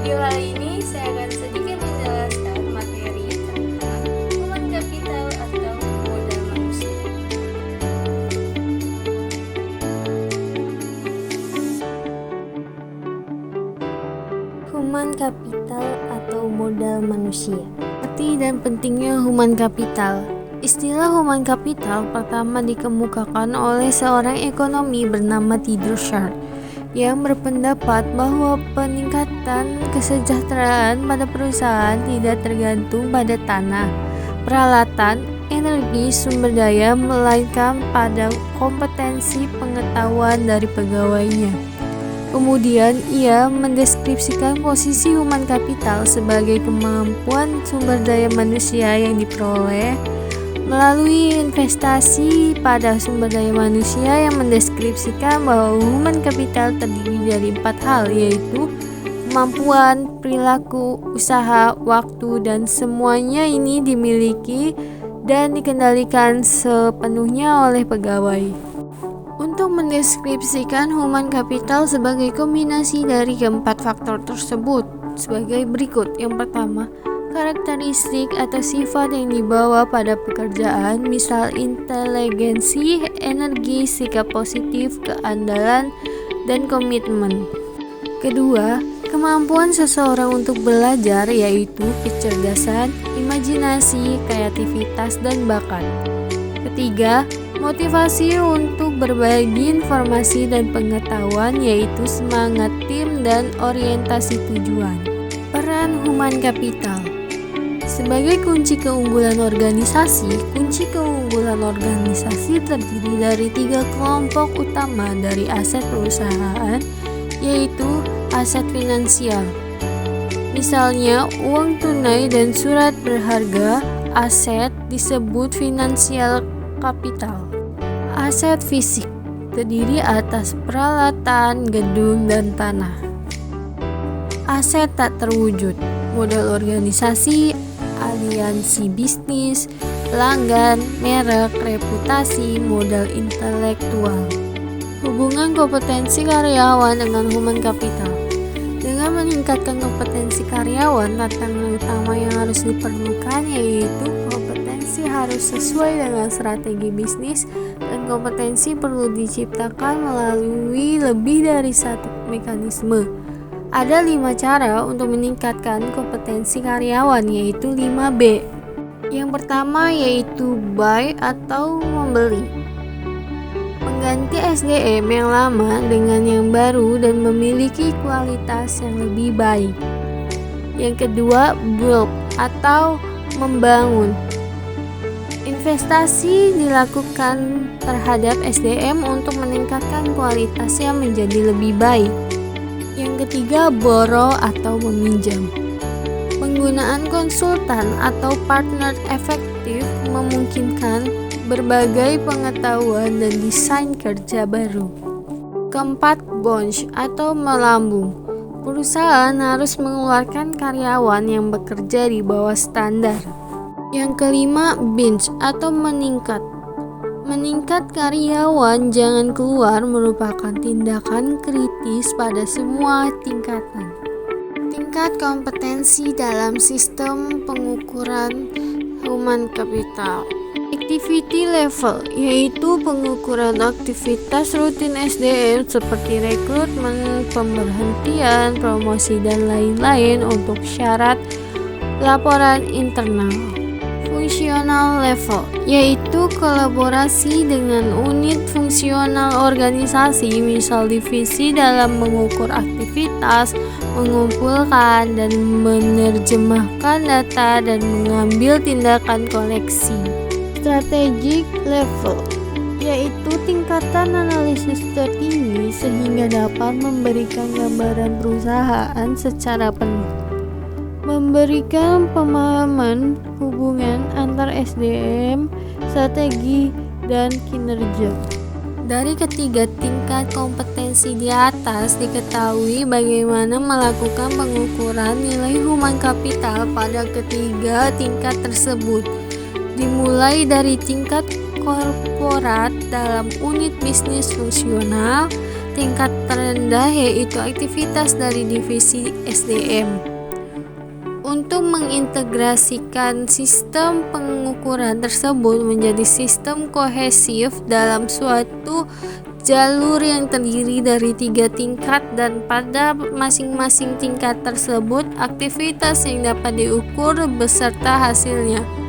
video kali ini saya akan sedikit menjelaskan materi tentang human capital atau modal manusia. Human capital atau modal manusia. Arti dan pentingnya human capital. Istilah human capital pertama dikemukakan oleh seorang ekonomi bernama Theodore Sharp yang berpendapat bahwa peningkatan kesejahteraan pada perusahaan tidak tergantung pada tanah, peralatan, energi, sumber daya, melainkan pada kompetensi pengetahuan dari pegawainya. Kemudian ia mendeskripsikan posisi human capital sebagai kemampuan sumber daya manusia yang diperoleh melalui investasi pada sumber daya manusia, yang mendeskripsikan bahwa human capital terdiri dari 4 hal, yaitu kemampuan, perilaku, usaha, waktu, dan semuanya ini dimiliki dan dikendalikan sepenuhnya oleh pegawai. Untuk mendeskripsikan human capital sebagai kombinasi dari keempat faktor tersebut sebagai berikut. Yang pertama, karakteristik atau sifat yang dibawa pada pekerjaan, misal inteligensi, energi, sikap positif, keandalan, dan komitmen. Kedua, kemampuan seseorang untuk belajar, yaitu kecerdasan, imajinasi, kreativitas, dan bakat. Ketiga, motivasi untuk berbagi informasi dan pengetahuan, yaitu semangat tim dan orientasi tujuan. Peran human capital sebagai kunci keunggulan organisasi. Kunci keunggulan organisasi terdiri dari 3 kelompok utama dari aset perusahaan, yaitu aset finansial, misalnya uang tunai dan surat berharga. Aset disebut finansial capital. Aset fisik terdiri atas peralatan, gedung, dan tanah. Aset tak terwujud, modal organisasi, aliansi bisnis, pelanggan, merek, reputasi, modal intelektual. Hubungan kompetensi karyawan dengan human capital. Dengan meningkatkan kompetensi karyawan, tantangan utama yang harus diperlukan yaitu kompetensi harus sesuai dengan strategi bisnis, dan kompetensi perlu diciptakan melalui lebih dari satu mekanisme. Ada 5 cara untuk meningkatkan kompetensi karyawan, yaitu 5B. Yang pertama yaitu buy atau membeli. Mengganti SDM yang lama dengan yang baru dan memiliki kualitas yang lebih baik. Yang kedua, build atau membangun. Investasi dilakukan terhadap SDM untuk meningkatkan kualitasnya menjadi lebih baik. Yang ketiga, borrow atau meminjam. Penggunaan konsultan atau partner efektif memungkinkan berbagai pengetahuan dan desain kerja baru. Keempat, bunch atau melambung. Perusahaan harus mengeluarkan karyawan yang bekerja di bawah standar. Yang kelima, binge atau meningkat. Meningkat karyawan jangan keluar merupakan tindakan kritis pada semua tingkatan. Tingkat kompetensi dalam sistem pengukuran human capital. Activity level, yaitu pengukuran aktivitas rutin SDM seperti rekrutmen, pemberhentian, promosi, dan lain-lain untuk syarat laporan internal. Fungsional level, yaitu kolaborasi dengan unit fungsional organisasi, misal divisi, dalam mengukur aktivitas, mengumpulkan dan menerjemahkan data, dan mengambil tindakan koleksi. Strategic level, yaitu tingkatan analisis tertinggi sehingga dapat memberikan gambaran perusahaan secara penuh. Memberikan pemahaman hubungan antar SDM, strategi, dan kinerja. Dari ketiga tingkat kompetensi di atas diketahui bagaimana melakukan pengukuran nilai human capital pada ketiga tingkat tersebut, dimulai dari tingkat korporat dalam unit bisnis fungsional, tingkat terendah yaitu aktivitas dari divisi SDM. Untuk mengintegrasikan sistem pengukuran tersebut menjadi sistem kohesif dalam suatu jalur yang terdiri dari 3 tingkat, dan pada masing-masing tingkat tersebut aktivitas yang dapat diukur beserta hasilnya